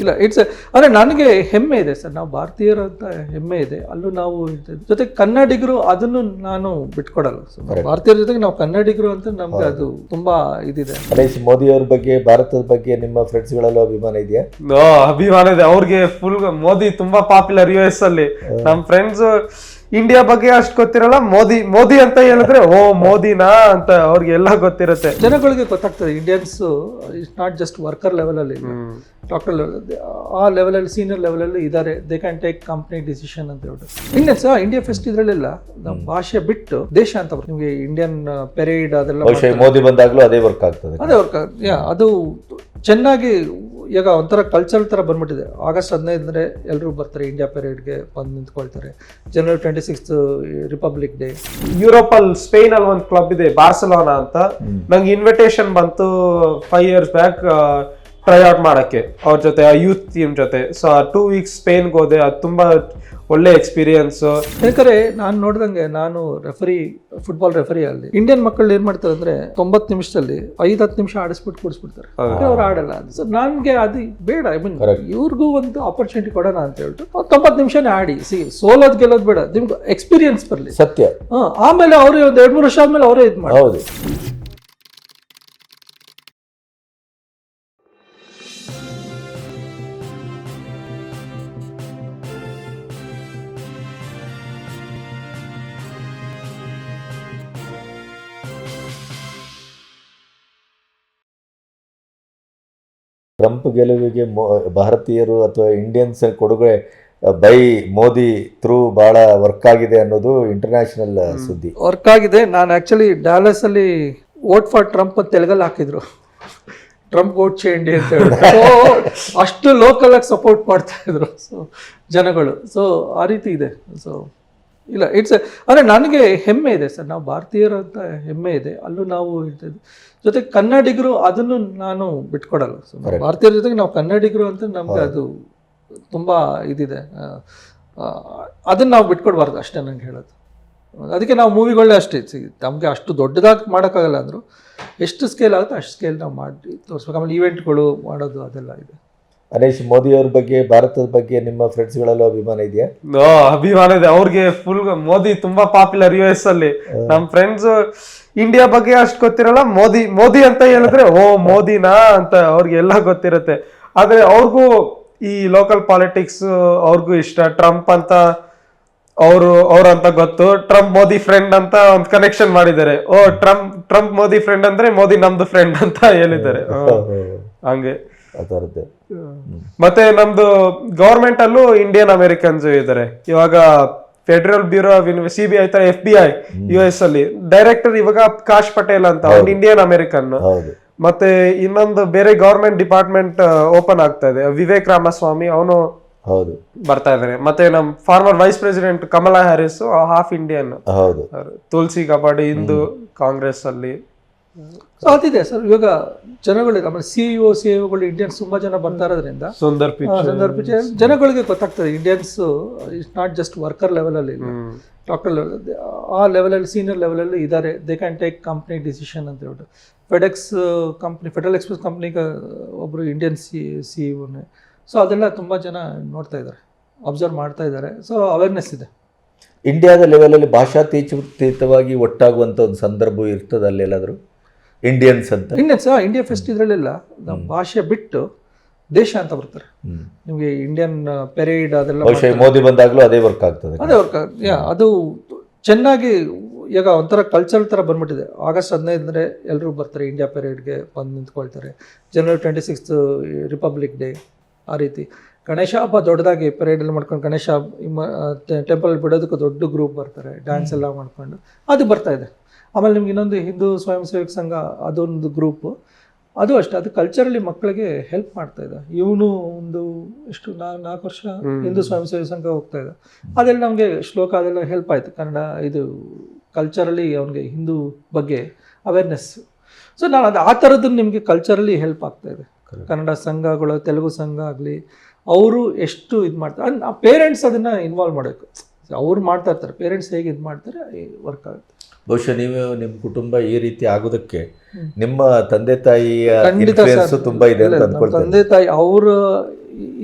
ಇಲ್ಲ ಇಟ್ಸ್ ಅಂದರೆ ನನಗೆ ಹೆಮ್ಮೆ ಇದೆ ಸರ್, ನಾವು ಭಾರತೀಯರು ಅಂತ ಹೆಮ್ಮೆ ಇದೆ. ಅಲ್ಲೂ ನಾವು ಜೊತೆಗೆ ಕನ್ನಡಿಗರು ಅದನ್ನು ನಾನು ಬಿಟ್ಕೊಡಲ್ಲ. ಭಾರತೀಯರ ಜೊತೆಗೆ ನಾವು ಕನ್ನಡಿಗರು ಅಂತ ನಮ್ಗೆ ಅದು ತುಂಬಾ ಇದಿದೆ. ನರೇಶ್ ಮೋದಿ ಅವ್ರ ಬಗ್ಗೆ, ಭಾರತದ ಬಗ್ಗೆ ನಿಮ್ಮ ಫ್ರೆಂಡ್ಸ್ಗಳಲ್ಲೂ ಅಭಿಮಾನ ಇದೆಯಾ? ಅಭಿಮಾನ ಇದೆ ಅವ್ರಿಗೆ ಫುಲ್. ಮೋದಿ ತುಂಬಾ ಪಾಪ್ಯುಲರ್ US ಅಲ್ಲಿ. ನಮ್ ಫ್ರೆಂಡ್ಸ್ ಇಂಡಿಯಾ ಬಗ್ಗೆ ಅಷ್ಟು ಗೊತ್ತಿರಲ್ಲ, ಮೋದಿ ಅಂತ ಹೇಳಿದ್ರೆ ಓ ಮೋದಿನಾ ಅಂತ ಅವ್ರಿಗೆ ಎಲ್ಲ ಗೊತ್ತಿರುತ್ತೆ. ಜನಗಳಿಗೆ ಗೊತ್ತಾಗ್ತದೆ Indians it's not just worker level ಅಲ್ಲಿ, ಡಾಕ್ಟರ್ ಲೆವೆಲ್, ಆ ಲೆವೆಲ್ ಅಲ್ಲಿ ಸೀನಿಯರ್ ಲೆವೆಲ್ ಅಲ್ಲಿ ಇದ್ದಾರೆ. They can take company decision ಅಂತ ಹೇಳ್ಬಿಟ್ಟು. ಇಂಡಿಯನ್ಸ್ ಇಂಡಿಯಾ ಫೆಸ್ಟ್ ಇದ್ರಲ್ಲೆಲ್ಲ ನಮ್ಮ ಭಾಷೆ ಬಿಟ್ಟು ದೇಶ ಅಂತ ಬರ್ತದೆ. ನಿಮಗೆ ಇಂಡಿಯನ್ ಪೆರೇಡ್ ಅದೆಲ್ಲ ಮೋದಿ ಬಂದಾಗ್ಲೂ ಅದೇ ವರ್ಕ್ ಆಗ್ತದೆ. ಅದೇ ವರ್ಕ್ ಅದು ಚೆನ್ನಾಗಿ ಈಗ ಒಂಥರ ಕಲ್ಚರ್ ಥರ ಬಂದ್ಬಿಟ್ಟಿದೆ. August 15 ಎಲ್ಲರೂ ಬರ್ತಾರೆ, ಇಂಡಿಯಾ ಪೆರೇಡ್ಗೆ ಬಂದು ನಿಂತ್ಕೊಳ್ತಾರೆ. January 26 republic day. ಯುರೋಪ್ ಅಲ್ಲಿ ಸ್ಪೇನ್ ಅಲ್ಲಿ ಒಂದು ಕ್ಲಬ್ ಇದೆ ಬಾರ್ಸೆಲೋನಾ ಅಂತ. ನಂಗೆ ಇನ್ವಿಟೇಷನ್ ಬಂತು 5 years ಬ್ಯಾಕ್ ಟ್ರೈ ಔಟ್ ಮಾಡಕ್ಕೆ ಅವ್ರ ಜೊತೆ, ಆ ಯೂತ್ ಟೀಮ್ ಜೊತೆ. ಸೊ 2 weeks ಸ್ಪೇನ್ಗೆ ಹೋದೆ. ಅದು ತುಂಬಾ ಒಳ್ಳೆ ಎಕ್ಸ್ಪೀರಿಯನ್ಸ್. ಯಾಕಂದ್ರೆ ನಾನು ನೋಡ್ದಂಗೆ, ನಾನು ಫುಟ್ಬಾಲ್ ರೆಫರಿ ಅಲ್ಲಿ ಇಂಡಿಯನ್ ಮಕ್ಕಳು ಏನ್ ಮಾಡ್ತಾರೆ ಅಂದ್ರೆ 90 ನಿಮಿಷದಲ್ಲಿ 5-10 ನಿಮಿಷ ಆಡಿಸ್ಬಿಟ್ಟು ಕೂಡಿಸ್ಬಿಡ್ತಾರೆ. ಅವ್ರು ಆಡಲ್ಲ. ಸೊ ನನ್ಗೆ ಅದು ಬೇಡ. ಐ ಮೀನ್ ಇವ್ರಿಗೂ ಒಂದು ಆಪರ್ಚುನಿಟಿ ಕೊಡೋಣ ಅಂತ ಹೇಳ್ಬಿಟ್ಟು 90 ನಿಮಿಷನೇ ಆಡಿ. ಸೋಲೋದ್ ಗೆಲ್ಲೋದ್ ಬೇಡ, ನಿಮ್ಗೆ ಎಕ್ಸ್ಪೀರಿಯನ್ಸ್ ಬರ್ಲಿ. ಸತ್ಯ. ಆಮೇಲೆ ಅವ್ರು ಒಂದು 2-3 ವರ್ಷ ಆದ್ಮೇಲೆ ಅವರೇ ಇದು ಮಾಡಿ. ಹೌದು. ಟ್ರಂಪ್ ಗೆಲುವಿಗೆ ಭಾರತೀಯರು ಅಥವಾ ಇಂಡಿಯನ್ಸ್ ಕೊಡುಗೆ ಬೈ ಮೋದಿ ಥ್ರೂ ಬಹಳ ವರ್ಕ್ ಆಗಿದೆ ಅನ್ನೋದು ಇಂಟರ್ನ್ಯಾಷನಲ್ ಸುದ್ದಿ. ವರ್ಕ್ ಆಗಿದೆ. ನಾನು ಆಕ್ಚುಲಿ ಡ್ಯಾಲಸ್ ಅಲ್ಲಿ ವೋಟ್ ಫಾರ್ ಟ್ರಂಪ್ ಅಂತ ತೆಲುಗಲ್ಲಿ ಹಾಕಿದ್ರು, ಟ್ರಂಪ್ ವೋಟ್ ಚೇಂಡಿ ಅಂತ ಹೇಳಿ. ಸೊ ಅಷ್ಟು ಲೋಕಲ್ ಆಗಿ ಸಪೋರ್ಟ್ ಮಾಡ್ತಾ ಇದ್ರು ಜನಗಳು. ಸೊ ಆ ರೀತಿ ಇದೆ. ಸೊ ಇಲ್ಲ ಇಟ್ಸ್ ಅಂದರೆ ನನಗೆ ಹೆಮ್ಮೆ ಇದೆ ಸರ್, ನಾವು ಭಾರತೀಯರು ಅಂತ ಹೆಮ್ಮೆ ಇದೆ. ಅಲ್ಲೂ ನಾವು ಇರ್ತಿದ್ವಿ. ಜೊತೆಗೆ ಕನ್ನಡಿಗರು ಅದನ್ನು ನಾನು ಬಿಟ್ಕೊಡಲ್ಲ. ಸೊ ಭಾರತೀಯರ ಜೊತೆಗೆ ನಾವು ಕನ್ನಡಿಗರು ಅಂತ ನಮ್ಗೆ ಅದು ತುಂಬ ಇದಿದೆ. ಅದನ್ನು ನಾವು ಬಿಟ್ಕೊಡ್ಬಾರ್ದು ಅಷ್ಟೇ ನಂಗೆ ಹೇಳೋದು. ಅದಕ್ಕೆ ನಾವು ಮೂವಿಗಳೇ ಅಷ್ಟೇ ನಮಗೆ ಅಷ್ಟು ದೊಡ್ಡದಾಗಿ ಮಾಡೋಕ್ಕಾಗಲ್ಲ ಅಂದರು. ಎಷ್ಟು ಸ್ಕೇಲ್ ಆಗುತ್ತೆ ಅಷ್ಟು ಸ್ಕೇಲ್ ನಾವು ಮಾಡಿ ತೋರಿಸ್ಬೇಕು. ಆಮೇಲೆ ಈವೆಂಟ್ಗಳು ಮಾಡೋದು ಅದೆಲ್ಲ ಇದೆ. ನರೇಶ್ ಮೋದಿ ಅವ್ರ ಬಗ್ಗೆ, ಭಾರತದ ಬಗ್ಗೆ ನಿಮ್ಮ ಫ್ರೆಂಡ್ಸ್ಗಳಲ್ಲೂ ಅಭಿಮಾನ ಇದೆಯಾ? ಅಭಿಮಾನ ಇದೆ ಅವ್ರಿಗೆ ಫುಲ್. ಮೋದಿ ತುಂಬಾ ಪಾಪ್ಯುಲರ್ US ಅಲ್ಲಿ. ನಮ್ ಫ್ರೆಂಡ್ಸ್ ಇಂಡಿಯಾ ಬಗ್ಗೆ ಅಷ್ಟು ಗೊತ್ತಿರಲ್ಲ, ಮೋದಿ ಅಂತ ಹೇಳಿದ್ರೆ ಓ ಮೋದಿನಾ ಅಂತ ಅವ್ರಿಗೆ ಎಲ್ಲ ಗೊತ್ತಿರುತ್ತೆ. ಆದ್ರೆ ಅವ್ರಿಗೂ ಈ ಲೋಕಲ್ ಪಾಲಿಟಿಕ್ಸ್ ಅವ್ರಿಗೂ ಇಷ್ಟ. ಟ್ರಂಪ್ ಅಂತ ಅವ್ರಂತ ಗೊತ್ತು. ಟ್ರಂಪ್ ಮೋದಿ ಫ್ರೆಂಡ್ ಅಂತ ಒಂದು ಕನೆಕ್ಷನ್ ಮಾಡಿದ್ದಾರೆ. ಓ ಟ್ರಂಪ್ ಮೋದಿ ಫ್ರೆಂಡ್ ಅಂದ್ರೆ ಮೋದಿ ನಮ್ದು ಫ್ರೆಂಡ್ ಅಂತ ಹೇಳಿದ್ದಾರೆ. ಹಂಗೆ ಮತ್ತೆ ನಮ್ದು ಗವರ್ಮೆಂಟ್ ಅಲ್ಲೂ ಇಂಡಿಯನ್ ಅಮೆರಿಕನ್ಸ್ ಇದ್ದಾರೆ. ಇವಾಗ ಫೆಡರಲ್ ಬ್ಯೂರೋ ಆಫ್ CBI ತರ FBI US ಅಲ್ಲಿ ಡೈರೆಕ್ಟರ್ ಇವಾಗ ಕಾಶ್ ಪಟೇಲ್ ಅಂತ, ಅವ್ನು ಇಂಡಿಯನ್ ಅಮೆರಿಕನ್. ಮತ್ತೆ ಇನ್ನೊಂದು ಬೇರೆ ಗವರ್ಮೆಂಟ್ ಡಿಪಾರ್ಟ್ಮೆಂಟ್ ಓಪನ್ ಆಗ್ತಾ ಇದೆ, ವಿವೇಕ್ ರಾಮಸ್ವಾಮಿ, ಅವನು ಬರ್ತಾ ಇದ್ದಾರೆ. ಮತ್ತೆ ನಮ್ former vice president Kamala Harris half Indian. Tulsi Gabbard Hindu Congress ಅಲ್ಲಿ. ಸೊ ಅದಿದೆ ಸರ್. ಇವಾಗ ಜನಗಳಿಗೆ ಆಮೇಲೆ CEOಗಳು ಇಂಡಿಯನ್ಸ್ ತುಂಬಾ ಜನ ಬರ್ತಾ ಇರೋದ್ರಿಂದ ಸುಂದರ್ ಪಿಚೆ ಜನಗಳಿಗೆ ಗೊತ್ತಾಗ್ತದೆ Indians it's not just worker level ಅಲ್ಲಿ, ಡಾಕ್ಟರ್ ಲೆವೆಲ್, ಆ ಲೆವೆಲ್ ಅಲ್ಲಿ ಸೀನಿಯರ್ ಲೆವೆಲ್ ಅಲ್ಲಿ ಇದ್ದಾರೆ. They can take company decision ಅಂತ ಹೇಳ್ಬಿಟ್ಟು. ಫೆಡೆಕ್ಸ್ ಕಂಪ್ನಿ, ಫೆಡರಲ್ ಎಕ್ಸ್ಪ್ರೆಸ್ ಕಂಪ್ನಿಗೆ ಒಬ್ಬರು ಇಂಡಿಯನ್ CEO. ಸೊ ಅದೆಲ್ಲ ತುಂಬ ಜನ ನೋಡ್ತಾ ಇದ್ದಾರೆ, ಅಬ್ಸರ್ವ್ ಮಾಡ್ತಾ ಇದ್ದಾರೆ. ಸೊ ಅವೇರ್ನೆಸ್ ಇದೆ. ಇಂಡಿಯಾದ ಲೆವೆಲಲ್ಲಿ ಭಾಷಾತೀತವಾಗಿ ಒಟ್ಟಾಗುವಂಥ ಒಂದು ಸಂದರ್ಭ ಇರ್ತದೆ ಅಲ್ಲೆಲ್ಲಾದರೂ ಇಂಡಿಯನ್ಸ್ ಇಂಡಿಯಾ ಫೆಸ್ಟ್ ಇದ್ರಲ್ಲೆಲ್ಲ ನಮ್ಮ ಭಾಷೆ ಬಿಟ್ಟು ದೇಶ ಅಂತ ಬರ್ತಾರೆ. ನಿಮಗೆ ಇಂಡಿಯನ್ ಪೆರೇಡ್ ಅದೆಲ್ಲ ಮೋದಿ ಬಂದಾಗ್ಲೂ ಅದೇ ವರ್ಕ್ ಆಗ್ತದೆ. ಅದೇ ವರ್ಕ್ ಅದು ಚೆನ್ನಾಗಿ ಈಗ ಒಂಥರ ಕಲ್ಚರ್ ಥರ ಬಂದ್ಬಿಟ್ಟಿದೆ. August 15 ಎಲ್ಲರೂ ಬರ್ತಾರೆ, ಇಂಡಿಯಾ ಪೆರೇಡ್ಗೆ ಬಂದು ನಿಂತ್ಕೊಳ್ತಾರೆ. January 26 republic day. ಆ ರೀತಿ ಗಣೇಶ ಹಬ್ಬ ದೊಡ್ಡದಾಗಿ ಪೆರೇಡಲ್ಲಿ ಮಾಡ್ಕೊಂಡು ಗಣೇಶ ಟೆಂಪಲ್ ಬಿಡೋದಕ್ಕೆ ದೊಡ್ಡ ಗ್ರೂಪ್ ಬರ್ತಾರೆ, ಡ್ಯಾನ್ಸ್ ಎಲ್ಲ ಮಾಡ್ಕೊಂಡು ಅದು ಬರ್ತಾ ಇದೆ. ಆಮೇಲೆ ನಿಮ್ಗೆ ಇನ್ನೊಂದು ಹಿಂದೂ ಸ್ವಯಂ ಸೇವಕ ಸಂಘ, ಅದೊಂದು ಗ್ರೂಪು, ಅದು ಅಷ್ಟೇ. ಅದು ಕಲ್ಚರಲ್ಲಿ ಮಕ್ಕಳಿಗೆ ಹೆಲ್ಪ್ ಮಾಡ್ತಾ ಇದೆ. ಇವನು ಒಂದು ಎಷ್ಟು 4 ವರ್ಷ ಹಿಂದೂ ಸ್ವಯಂ ಸೇವಕ ಸಂಘ ಹೋಗ್ತಾ ಇದೆ. ಅದೆಲ್ಲ ನಮಗೆ ಶ್ಲೋಕ ಅದೆಲ್ಲ ಹೆಲ್ಪ್ ಆಯಿತು. ಕನ್ನಡ ಇದು ಕಲ್ಚರಲ್ಲಿ ಅವನಿಗೆ ಹಿಂದೂ ಬಗ್ಗೆ ಅವೇರ್ನೆಸ್. ಸೊ ನಾನು ಅದು ಆ ಥರದ್ದು ನಿಮಗೆ ಕಲ್ಚರಲ್ಲಿ ಹೆಲ್ಪ್ ಆಗ್ತಾ ಇದೆ. ಕನ್ನಡ ಸಂಘಗಳು, ತೆಲುಗು ಸಂಘ ಆಗಲಿ, ಅವರು ಎಷ್ಟು ಇದು ಮಾಡ್ತಾರೆ. ಪೇರೆಂಟ್ಸ್ ಅದನ್ನು ಇನ್ವಾಲ್ವ್ ಮಾಡಬೇಕು. ಅವ್ರು ಮಾಡ್ತಾ ಇರ್ತಾರೆ, ಪೇರೆಂಟ್ಸ್ ಹೇಗೆ ಇದು ಮಾಡ್ತಾರೆ ವರ್ಕ್ ಆಗುತ್ತೆ. ಬಹುಶಃ ನೀವು ನಿಮ್ಮ ಕುಟುಂಬ ಈ ರೀತಿ ಆಗೋದಕ್ಕೆ ನಿಮ್ಮ ತಂದೆ ತಾಯಿಯ ಇನ್ಫ್ಲುಯೆನ್ಸ್ ತುಂಬ ಇದೆ ಅಂತ ಅಂದ್ಕೊಳ್ತೀನಿ. ತಂದೆ ತಾಯಿ ಅವರು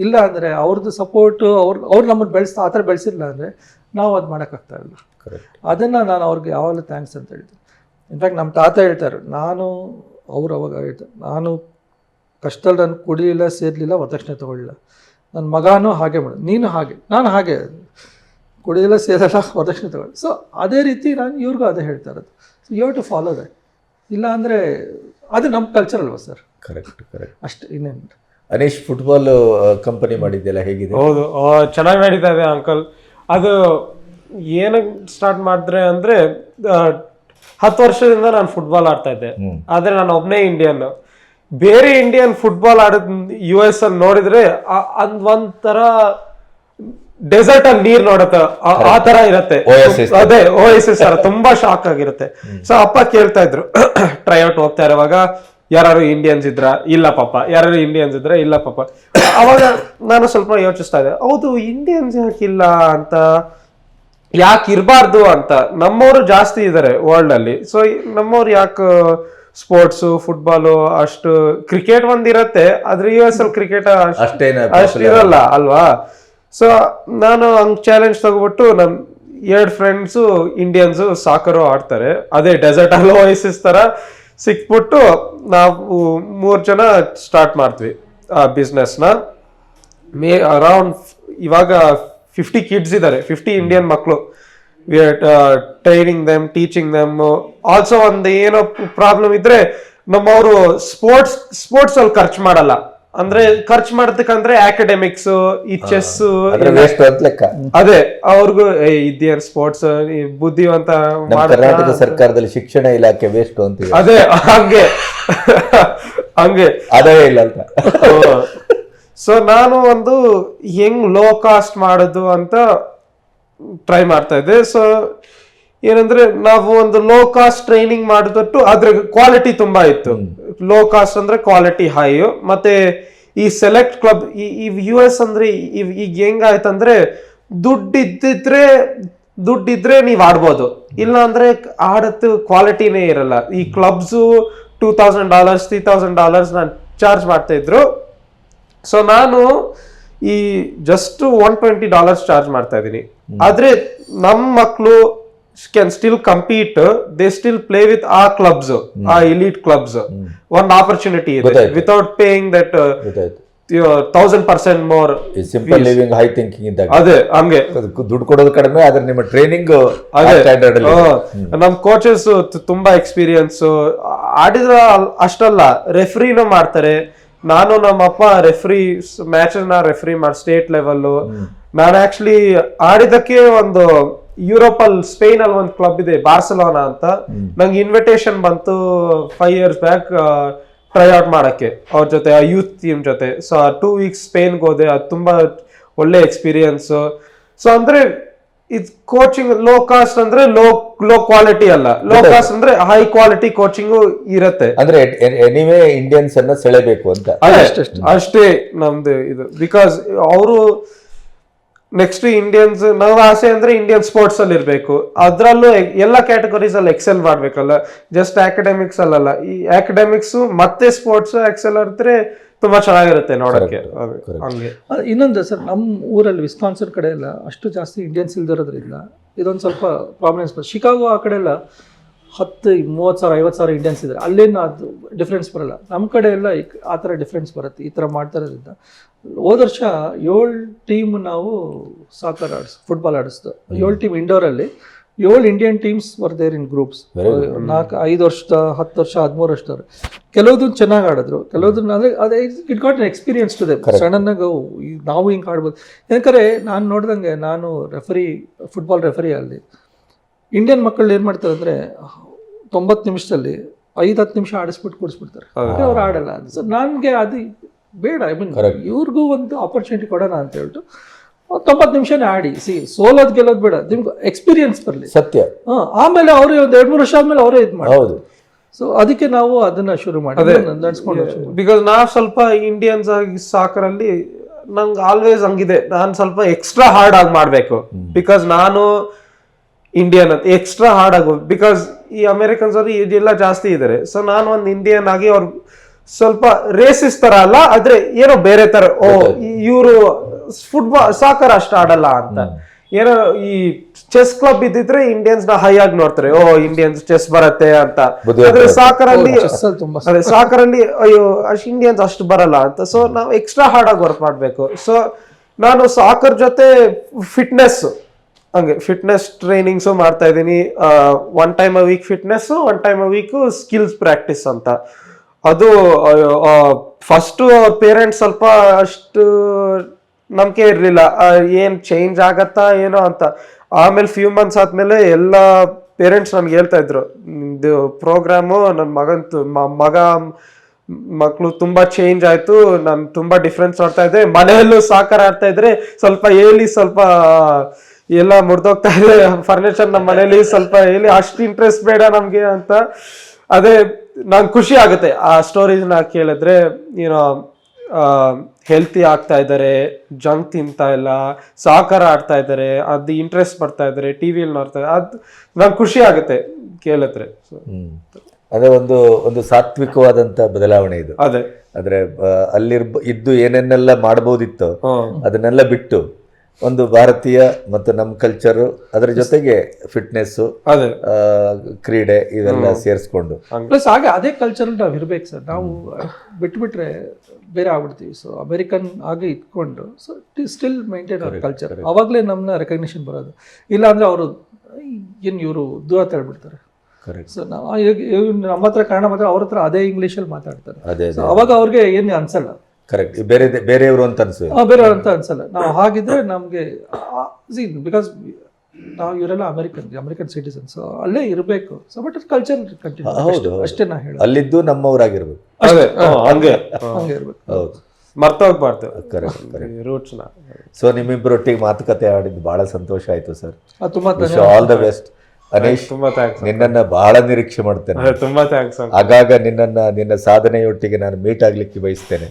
ಇಲ್ಲ ಅಂದರೆ ಅವ್ರದ್ದು ಸಪೋರ್ಟು ಅವ್ರು ನಮ್ಮನ್ನು ಆ ಥರ ಬೆಳೆಸಿಲ್ಲ ಅಂದರೆ ನಾವು ಅದು ಮಾಡೋಕ್ಕಾಗ್ತಾ ಇಲ್ಲ. ಅದನ್ನು ನಾನು ಅವ್ರಿಗೆ ಯಾವಾಗಲೂ ಥ್ಯಾಂಕ್ಸ್ ಅಂತ ಹೇಳ್ತೀನಿ. ಇನ್ಫ್ಯಾಕ್ಟ್ ನಮ್ಮ ತಾತ ಹೇಳ್ತಾರೆ, ಅವ್ರು ಅವಾಗ ಹೇಳ್ತಾರೆ, ನಾನು ಕಷ್ಟದಲ್ಲಿ ನಾನು ಕುಡಿಲಿಲ್ಲ ಸೇರಲಿಲ್ಲ ವರದಕ್ಷಿಣೆ ತೊಗೊಳ್ಳಿಲ್ಲ, ನನ್ನ ಮಗನೂ ಹಾಗೆ ಮಾಡು, ನೀನು ಹಾಗೆ, ನಾನು ಹಾಗೆ ಕುಡಿಲಿಲ್ಲ ಸೇರಲ್ಲ ವರದಕ್ಷಿಣೆ ತೊಗೊಳ್ಳಿ. ಸೊ ಅದೇ ರೀತಿ ನಾನು ಇವ್ರಿಗೂ ಅದೇ ಹೇಳ್ತಾ ಇರೋದು. So you have to follow that. ಇಲ್ಲ ಅಂದರೆ ಅದು ನಮ್ಮ ಕಲ್ಚರ್ ಅಲ್ವಾ ಸರ್? ಕರೆಕ್ಟ್ ಅಷ್ಟೇ, ಇನ್ನೇನು. ಅನೀಶ್, ಫುಟ್ಬಾಲ್ ಕಂಪನಿ ಮಾಡಿದ್ದೆಲ್ಲ ಹೇಗಿದೆ? ಹೌದು, ಚೆನ್ನಾಗಿ ನಡೀತಾ ಇದೆ ಅಂಕಲ್. ಅದು ಏನಕ್ಕೆ ಸ್ಟಾರ್ಟ್ ಮಾಡಿದ್ರೆ ಅಂದ್ರೆ 10 ವರ್ಷದಿಂದ ನಾನು ಫುಟ್ಬಾಲ್ ಆಡ್ತಾ ಇದ್ದೆ. ಆದ್ರೆ ನಾನು ಒಬ್ಬನೇ ಇಂಡಿಯನ್. ಬೇರೆ ಇಂಡಿಯನ್ ಫುಟ್ಬಾಲ್ ಆಡೋದ್ US ಅಲ್ಲಿ ನೋಡಿದ್ರೆ ಒಂಥರ ಡೆಸರ್ಟ್ ಅಲ್ಲಿ ನೀರ್ ನೋಡತ್ತ ಆ ತರ ಇರತ್ತೆ. ಅದೇ OSS ತುಂಬಾ ಶಾಕ್ ಆಗಿರುತ್ತೆ. ಸೊ ಅಪ್ಪ ಕೇಳ್ತಾ ಇದ್ರು ಟ್ರೈಔಟ್ ಹೋಗ್ತಾ ಇರುವಾಗ, ಯಾರು ಇಂಡಿಯನ್ಸ್ ಇದ್ರ? ಇಲ್ಲ ಪಾಪ. ಯಾರು ಇಂಡಿಯನ್ಸ್ ಇದ್ರ? ಇಲ್ಲ ಪಾಪ. ಅವಾಗ ನಾನು ಸ್ವಲ್ಪ ಯೋಚಿಸ್ತಾ ಇದ್ದೆ, ಹೌದು ಇಂಡಿಯನ್ಸ್ ಯಾಕಿಲ್ಲ ಅಂತ, ಯಾಕೆ ಇರಬಾರ್ದು ಅಂತ. ನಮ್ಮವರು ಜಾಸ್ತಿ ಇದಾರೆ ವರ್ಲ್ಡ್ ಅಲ್ಲಿ. ಸೊ ನಮ್ಮವ್ರು ಯಾಕೆ ಸ್ಪೋರ್ಟ್ಸ್ ಫುಟ್ಬಾಲು ಅಷ್ಟು, ಕ್ರಿಕೆಟ್ ಒಂದಿರತ್ತೆ ಆದ್ರೆ US ಅಲ್ಲಿ ಕ್ರಿಕೆಟ್ ಅಷ್ಟು ಇರಲ್ಲ ಅಲ್ವಾ. ಸೊ ನಾನು ಹಂಗ್ ಚಾಲೆಂಜ್ ತಗೋಬಿಟ್ಟು ನನ್ 2 ಫ್ರೆಂಡ್ಸು ಇಂಡಿಯನ್ಸು ಸಾಕರು ಆಡ್ತಾರೆ, ಅದೇ ಡೆಸರ್ಟ್ ಅಲ್ಲಿ OSS ತರ ಸಿಕ್ಬಿಟ್ಟು ನಾವು 3 ಜನ ಸ್ಟಾರ್ಟ್ ಮಾಡ್ತೀವಿ ಆ ಬಿಸ್ನೆಸ್ನ. ಅರೌಂಡ್ ಇವಾಗ 50 ಕಿಡ್ಸ್ ಇದ್ದಾರೆ, 50 ಇಂಡಿಯನ್ ಮಕ್ಕಳು. We are training them, teaching them. Also ಒಂದು ಏನೋ ಪ್ರಾಬ್ಲಮ್ ಇದ್ರೆ ನಮ್ಮವರು ಸ್ಪೋರ್ಟ್ಸ್ ಅಲ್ಲಿ ಖರ್ಚು ಮಾಡಲ್ಲ. ಅಂದ್ರೆ ಖರ್ಚು ಮಾಡೋದಕ್ಕಂದ್ರೆ ಅಕಾಡೆಮಿಕ್ಸ್, ಈ ಚೆಸ್, ಅದೇ ಅವ್ರಿಗೂ ಇದೇನ್ ಸ್ಪೋರ್ಟ್ಸ್ ಬುದ್ಧಿವಂತ. ಕರ್ನಾಟಕ ಸರ್ಕಾರದಲ್ಲಿ ಶಿಕ್ಷಣ ಇಲಾಖೆ ವೇಸ್ಟ್ ಅಂತ, ಅದೇ ಹಂಗೆ ಅದೇ ಇಲ್ಲ ಅಂತ. ಸೊ ನಾನು ಒಂದು ಹೆಂಗ್ ಲೋ ಕಾಸ್ಟ್ ಮಾಡೋದು ಅಂತ ಟ್ರೈ ಮಾಡ್ತಾ ಇದ್ದೆ. ಸೊ ಏನಂದ್ರೆ ನಾವು ಒಂದು ಲೋ ಕಾಸ್ಟ್ ಟ್ರೈನಿಂಗ್ ಮಾಡಿದಟ್ಟು ಅದ್ರ ಕ್ವಾಲಿಟಿ ತುಂಬಾ ಇತ್ತು. ಲೋ ಕಾಸ್ಟ್ ಅಂದ್ರೆ ಕ್ವಾಲಿಟಿ ಹೈ. ಮತ್ತೆ ಈ ಸೆಲೆಕ್ಟ್ ಕ್ಲಬ್ ಈ US ಅಂದ್ರೆ ಈಗ ಹೆಂಗಾಯ್ತಂದ್ರೆ ದುಡ್ಡಿದ್ರೆ ನೀವ್ ಆಡ್ಬೋದು, ಇಲ್ಲ ಅಂದ್ರೆ ಆಡತ್ತು ಕ್ವಾಲಿಟಿನೇ ಇರಲ್ಲ. ಈ ಕ್ಲಬ್ಸ್ $2,000 $3,000 ನಾನು ಚಾರ್ಜ್ ಮಾಡ್ತಾ ಇದ್ರು. ಸೊ ನಾನು ಈ ಜಸ್ಟ್ $120 ಚಾರ್ಜ್ ಮಾಡ್ತಾ ಇದ್ದೀನಿ. ಆದ್ರೆ ನಮ್ ಮಕ್ಳು can still compete, they still play with our clubs, our elite clubs. One opportunity ಇದೆ without paying that 1000% more. Simple living, high thinking ಇದ್ದಾಗ. ಅದೇ ಹಂಗೆ ದುಡ್ಡು ಕೊಡೋದು ಕಡಿಮೆ, ಆದ್ರೆ ನಿಮ್ಮ ಟ್ರೈನಿಂಗ್ ಸ್ಟ್ಯಾಂಡರ್ಡ್ ಅಲ್ಲಿ. ನಮ್ ಕೋಚಸ್ ತುಂಬಾ ಎಕ್ಸ್ಪೀರಿಯನ್ಸ್. ಆಡಿದ್ರ ಅಷ್ಟಲ್ಲ, ರೆಫ್ರಿನೂ ಮಾಡ್ತಾರೆ. ನಾನು ನಮ್ಮಪ್ಪ ಮ್ಯಾಚ್ ರೆಫ್ರಿ ಮಾಡಿ ಸ್ಟೇಟ್ ಲೆವೆಲ್. ನಾನು ಆಕ್ಚುಲಿ ಆಡಿದಕ್ಕೆ ಒಂದು ಯುರೋಪ್ ಅಲ್ಲಿ ಸ್ಪೇನ್ ಅಲ್ಲಿ ಒಂದು ಕ್ಲಬ್ ಇದೆ ಬಾರ್ಸಲೋನಾ ಅಂತ, ನಂಗೆ ಇನ್ವಿಟೇಷನ್ ಬಂತು 5 years ಬ್ಯಾಕ್ ಟ್ರೈ ಔಟ್ ಮಾಡಕ್ಕೆ ಅವ್ರ ಜೊತೆ, ಆ ಯೂತ್ ಟೀಮ್ ಜೊತೆ. ಸೊ 2 weeks ಸ್ಪೇನ್ಗೆ ಹೋದೆ. ಅದು ತುಂಬಾ ಒಳ್ಳೆ ಎಕ್ಸ್ಪೀರಿಯನ್ಸ್. ಸೊ ಅಂದ್ರೆ ಇದು ಕೋಚಿಂಗ್ ಲೋ ಕಾಸ್ಟ್ ಅಂದ್ರೆ ಲೋ ಕ್ವಾಲಿಟಿ ಅಲ್ಲ, ಲೋ ಕಾಸ್ಟ್ ಅಂದ್ರೆ ಹೈ ಕ್ವಾಲಿಟಿ ಕೋಚಿಂಗ್ ಇರತ್ತೆ. ಅಂದ್ರೆ ಎನಿವೇ ಇಂಡಿಯನ್ಸ್ ಅನ್ನ ಸೆಳೆಬೇಕು ಅಂತ ಅಷ್ಟೇ ನಮ್ದು ಇದು. ಬಿಕಾಸ್ ಅವರು ನೆಕ್ಸ್ಟ್ ಇಂಡಿಯನ್ಸ್, ನಾವು ಆಸೆ ಅಂದ್ರೆ ಇಂಡಿಯನ್ ಸ್ಪೋರ್ಟ್ಸ್ ಅಲ್ಲಿ ಇರ್ಬೇಕು, ಅದ್ರಲ್ಲೂ ಎಲ್ಲ ಕ್ಯಾಟಗರೀಸ್ ಅಲ್ಲಿ ಎಕ್ಸೆಲ್ ಮಾಡ್ಬೇಕಲ್ಲ, ಜಸ್ಟ್ ಅಕಾಡೆಮಿಕ್ಸ್ ಅಲ್ಲಲ್ಲ. ಈ ಅಕಾಡೆಮಿಕ್ಸ್ ಮತ್ತೆ ಸ್ಪೋರ್ಟ್ಸ್ ಎಕ್ಸೆಲ್ ಇದ್ರೆ ತುಂಬಾ ಚೆನ್ನಾಗಿರುತ್ತೆ ನೋಡಕ್ಕೆ. ಹಂಗೆ ಇನ್ನೊಂದು ಸರ್, ನಮ್ಮ ಊರಲ್ಲಿ ವಿಸ್ಕಾನ್ಸನ್ ಕಡೆ ಎಲ್ಲ ಅಷ್ಟು ಜಾಸ್ತಿ ಇಂಡಿಯನ್ಸ್ ಇಲ್ದಿರೋದ್ರಿಂದ ಇದೊಂದು ಸ್ವಲ್ಪ ಪ್ರಾಬ್ಲಮ್ಸ್. ಶಿಕಾಗೋ ಆ ಕಡೆ ಎಲ್ಲ 10,000-30,000 50,000 ಇಂಡಿಯನ್ಸ್ ಇದ್ದಾರೆ, ಅಲ್ಲೇನು ಅದು ಡಿಫ್ರೆನ್ಸ್ ಬರಲ್ಲ. ನಮ್ಮ ಕಡೆ ಎಲ್ಲ ಆ ಥರ ಡಿಫ್ರೆನ್ಸ್ ಬರುತ್ತೆ ಈ ಥರ ಮಾಡ್ತಾ ಇರೋದ್ರಿಂದ. ಹೋದ ವರ್ಷ 7 ಟೀಮ್ ನಾವು ಫುಟ್ಬಾಲ್ ಆಡಿಸ್ದು. 7 ಟೀಮ್ ಇಂಡೋರಲ್ಲಿ 7 Indian teams were there in groups. 5 ವರ್ಷದ 10 ವರ್ಷ 13 ವರ್ಷದವ್ರು. ಕೆಲವ್ದು ಚೆನ್ನಾಗಿ ಆಡಿದ್ರು, ಕೆಲವ್ದು ಅಂದರೆ ಅದೇ it got an experience to them. ಸಡನ್ನಾಗಿ ನಾವು ಹಿಂಗೆ ಆಡ್ಬೋದು. ಯಾಕಂದರೆ ನಾನು ನೋಡ್ದಂಗೆ, ನಾನು ಫುಟ್ಬಾಲ್ ರೆಫರಿ ಅಲ್ಲಿ ಇಂಡಿಯನ್ ಮಕ್ಕಳು ಏನು ಮಾಡ್ತಾರೆ ಅಂದರೆ 90 ನಿಮಿಷದಲ್ಲಿ 5-10 ನಿಮಿಷ ಆಡಿಸ್ಬಿಟ್ಟು ಕೂಡಿಸ್ಬಿಡ್ತಾರೆ, ಅವ್ರು ಆಡಲ್ಲ. ಸೊ ನನಗೆ ಅದು ಬೇಡ. ಐ ಮೀನ್ ಇವ್ರಿಗೂ ಒಂದು ಆಪರ್ಚುನಿಟಿ ಕೊಡೋಣ ಅಂತ ಹೇಳ್ಬಿಟ್ಟು 90 ನಿಮಿಷನೇ ಆಡಿ. ಸೋಲೋದು ಗೆಲ್ಲೋದು ಬೇಡ, ನಿಮ್ಗೆ ಎಕ್ಸ್ಪೀರಿಯನ್ಸ್ ಬರಲಿ. ಸತ್ಯ. ಆಮೇಲೆ ಅವರು ಒಂದು 2-3 ವರ್ಷ ಆದ್ಮೇಲೆ ಅವರೇ ಇದು ಮಾಡೋದು. ಸೊ ಅದಕ್ಕೆ ನಾವು ಅದನ್ನ ಶುರು ಮಾಡಿ ನಡೆಸ್ಕೊಂಡು. ಬಿಕಾಸ್ ನಾವು ಸ್ವಲ್ಪ ಇಂಡಿಯನ್ಸ್ ಆಗಿ ಸಾಕರಲ್ಲಿ ನಂಗೆ ಆಲ್ವೇಸ್ ಹಂಗಿದೆ, ನಾನು ಸ್ವಲ್ಪ ಎಕ್ಸ್ಟ್ರಾ ಹಾರ್ಡ್ ಆಗಿ ಮಾಡಬೇಕು. ಬಿಕಾಸ್ ನಾನು ಇಂಡಿಯನ್ ಅಂತ ಎಕ್ಸ್ಟ್ರಾ ಹಾರ್ಡ್ ಆಗು. ಬಿಕಾಸ್ ಈ ಅಮೆರಿಕನ್ಸ್ ಅವರು ಇದೆಲ್ಲ ಜಾಸ್ತಿ ಇದ್ದಾರೆ. ಸೊ ನಾನು ಒಂದು ಇಂಡಿಯನ್ ಆಗಿ ಅವ್ರು ಸ್ವಲ್ಪ ರೇಸಿಸ್ ತರ ಅಲ್ಲ, ಆದ್ರೆ ಏನೋ ಬೇರೆ ತರ, ಓ ಇವರು ಫುಟ್ಬಾಲ್ ಸಾಕರ್ ಅಷ್ಟು ಆಡಲ್ಲ ಅಂತ. ಏನೋ ಈ ಚೆಸ್ ಕ್ಲಬ್ ಇದ್ದಿದ್ರೆ ಇಂಡಿಯನ್ಸ್ ನ ಹೈ ಆಗಿ ನೋಡ್ತಾರೆ, ಓ ಇಂಡಿಯನ್ಸ್ ಚೆಸ್ ಬರತ್ತೆ ಅಂತ. ಆದ್ರೆ ಸಾಕರಲ್ಲಿ ತುಂಬಾ ಅದೇ ಸಾಕರಲ್ಲಿ ಅಯ್ಯೋ ಇಂಡಿಯನ್ಸ್ ಅಷ್ಟು ಬರಲ್ಲ ಅಂತ. ಸೊ ನಾವು ಎಕ್ಸ್ಟ್ರಾ ಹಾರ್ಡ್ ಆಗಿ ವರ್ಕ್ ಮಾಡ್ಬೇಕು. ಸೊ ನಾನು ಸಾಕರ್ ಜೊತೆ ಫಿಟ್ನೆಸ್, ಹಂಗೆ ಫಿಟ್ನೆಸ್ ಟ್ರೈನಿಂಗ್ಸು ಮಾಡ್ತಾ ಇದ್ದೀನಿ. 1 time a week fitness, 1 time a week skills practice ಅಂತ. ಅದು ಫಸ್ಟ್ ಪೇರೆಂಟ್ಸ್ ಸ್ವಲ್ಪ ಅಷ್ಟು ನಂಬಿಕೆ ಇರ್ಲಿಲ್ಲ, ಏನ್ ಚೇಂಜ್ ಆಗತ್ತಾ ಏನೋ ಅಂತ. ಆಮೇಲೆ ಫ್ಯೂ ಮಂತ್ಸ್ ಆದ್ಮೇಲೆ ಎಲ್ಲ ಪೇರೆಂಟ್ಸ್ ನನ್ಗೆ ಹೇಳ್ತಾ ಇದ್ರು, ನಿಮ್ದು ಪ್ರೋಗ್ರಾಮು ನನ್ನ ಮಕ್ಕಳು ತುಂಬಾ ಚೇಂಜ್ ಆಯ್ತು, ನಾನು ತುಂಬಾ ಡಿಫ್ರೆನ್ಸ್ ನೋಡ್ತಾ ಇದ್ದೆ, ಮನೆಯಲ್ಲೂ ಸಾಕರ್ ಆಡ್ತಾ ಇದ್ರೆ ಸ್ವಲ್ಪ ಹೇಳಿ, ಸ್ವಲ್ಪ ಎಲ್ಲ ಮುರಿದೋಗ್ತಾ ಇದೆ ಫರ್ನಿಚರ್ ನಮ್ಮ ಮನೇಲಿ, ಸ್ವಲ್ಪ ಹೇಳಿ, ಅಷ್ಟು ಇಂಟ್ರೆಸ್ಟ್ ಬೇಡ ನಮ್ಗೆ ಅಂತ. ಅದೇ ನಂಗೆ ಖುಷಿ ಆಗುತ್ತೆ ಆ ಸ್ಟೋರೀಸ್ ನ ಕೇಳಿದ್ರೆ. ಏನೋ ಹೆಲ್ತಿ ಆಗ್ತಾ ಇದ್ದಾರೆ, ಜಂಕ್ ತಿಂತಾ ಇಲ್ಲ, ಸಾಕರ್ ಆಡ್ತಾ ಇದ್ದಾರೆ, ಅದು ಇಂಟ್ರೆಸ್ಟ್ ಬರ್ತಾ ಇದ್ದಾರೆ, ಟಿವಿಯಲ್ಲಿ ನೋಡ್ತಾ ಇದ್ದಾರೆ, ಅದು ನಂಗೆ ಖುಷಿ ಆಗುತ್ತೆ ಕೇಳಿದ್ರೆ. ಅದೇ ಒಂದು ಸಾತ್ವಿಕವಾದಂತ ಬದಲಾವಣೆ ಇದು. ಅದೇ ಆದ್ರೆ ಇದ್ದು ಏನೇನೆಲ್ಲ ಮಾಡಬಹುದಿತ್ತು ಅದನ್ನೆಲ್ಲ ಬಿಟ್ಟು ಒಂದು ಭಾರತೀಯ ಮತ್ತು ನಮ್ಮ ಕಲ್ಚರು, ಅದರ ಜೊತೆಗೆ ಫಿಟ್ನೆಸ್ಸು, ಅದೇ ಕ್ರೀಡೆ ಇವೆಲ್ಲ ಸೇರಿಸ್ಕೊಂಡು ಪ್ಲಸ್ ಹಾಗೆ ಅದೇ ಕಲ್ಚರ್ ನಾವು ಇರ್ಬೇಕು ಸರ್. ನಾವು ಬಿಟ್ಬಿಟ್ರೆ ಬೇರೆ ಆಗ್ಬಿಡ್ತೀವಿ. ಸೊ ಅಮೆರಿಕನ್ ಆಗಿ ಇಟ್ಕೊಂಡು so still maintain our culture, ಅವಾಗಲೇ ನಮ್ಮನ್ನ ರೆಕಗ್ನಿಷನ್ ಬರೋದು. ಇಲ್ಲ ಅಂದ್ರೆ ಅವರು ಏನು ಇವರು ದೂರ ತಳ್ಬಿಡ್ತಾರೆ. ಸೊ ನಾವು ನಮ್ಮ ಹತ್ರ ಕನ್ನಡ ಮಾತ್ರ, ಅವ್ರ ಹತ್ರ ಅದೇ ಇಂಗ್ಲೀಷಲ್ಲಿ ಮಾತಾಡ್ತಾರೆ. ಅವಾಗ ಅವ್ರಿಗೆ ಏನು ಅನ್ಸಲ್ಲ. ಕರೆಕ್ಟ್, ಬೇರೆಯವರು ಅಂತ ಅನ್ಸುತ್ತೆ, ಬೇರೆಯವ್ರು ಅಂತ ಅನ್ಸಲ್ಲ. ನಾವು ಹಾಗಿದ್ರೆ ನಮ್ಗೆ ಬಿಕಾಸ್ ನಾವು ಇವರೆಲ್ಲ ಅಮೆರಿಕನ್ ಸಿಟಿಸನ್ಸ್, ಅಲ್ಲೇ ಇರಬೇಕು. ಸೊ ಬಟ್ ಕಲ್ಚರ್ ಕಂಟಿನ್ಯೂ ಅಷ್ಟೇ ನಾ ಹೇಳಿ, ಅಲ್ಲಿದ್ದು ನಮ್ಮವರಾಗಿರ್ಬೇಕು, ಹಂಗೆ ಇರ್ಬೇಕು. ಹೌದು, ಮರ್ತೋಗ್ಬಾರ್ದು ರೂಟ್ಸ್ ನ. ಸೊ ನಿಮ್ಮಿಬ್ಬರೊಟ್ಟಿಗೆ ಮಾತುಕತೆ ಆಡಿದ್ದು ಬಹಳ ಸಂತೋಷ ಆಯ್ತು ಸರ್. ತುಂಬಾ ಆಲ್ ದ ಬೆಸ್ಟ್. ಅನೀಶ್, ತುಂಬಾ ಥ್ಯಾಂಕ್ಸ್. ನಿನ್ನನ್ನ ಬಹಳ ನಿರೀಕ್ಷೆ ಮಾಡ್ತೇನೆ. ತುಂಬಾ ಥ್ಯಾಂಕ್ಸ್. ಆಗಾಗ ನಿನ್ನ ಸಾಧನೆಯೊಟ್ಟಿಗೆ ನಾನು ಮೀಟ್ ಆಗ್ಲಿಕ್ಕೆ ಬಯಸ್ತೇನೆ.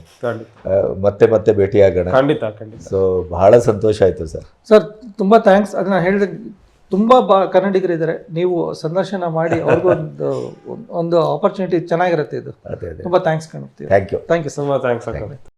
ಮತ್ತೆ ಭೇಟಿಯಾಗೋಣ. ಖಂಡಿತ ಖಂಡಿತ. ಸೊ ಬಹಳ ಸಂತೋಷ ಆಯ್ತು ಸರ್. ಸರ್ ತುಂಬಾ ಥ್ಯಾಂಕ್ಸ್. ಅದನ್ನ ಹೇಳಿದೆ, ತುಂಬಾ ಕನ್ನಡಿಗರಿದ್ದಾರೆ, ನೀವು ಸಂದರ್ಶನ ಮಾಡಿ ಅವ್ರಿಗೂ ಒಂದು ಆಪರ್ಚುನಿಟಿ ಚೆನ್ನಾಗಿರುತ್ತೆ ಇದು. ತುಂಬಾ ಥ್ಯಾಂಕ್ಸ್ ಕಾಣುತ್ತೆ. Thank you. Thank you. ತುಂಬಾ ಥ್ಯಾಂಕ್ಸ್.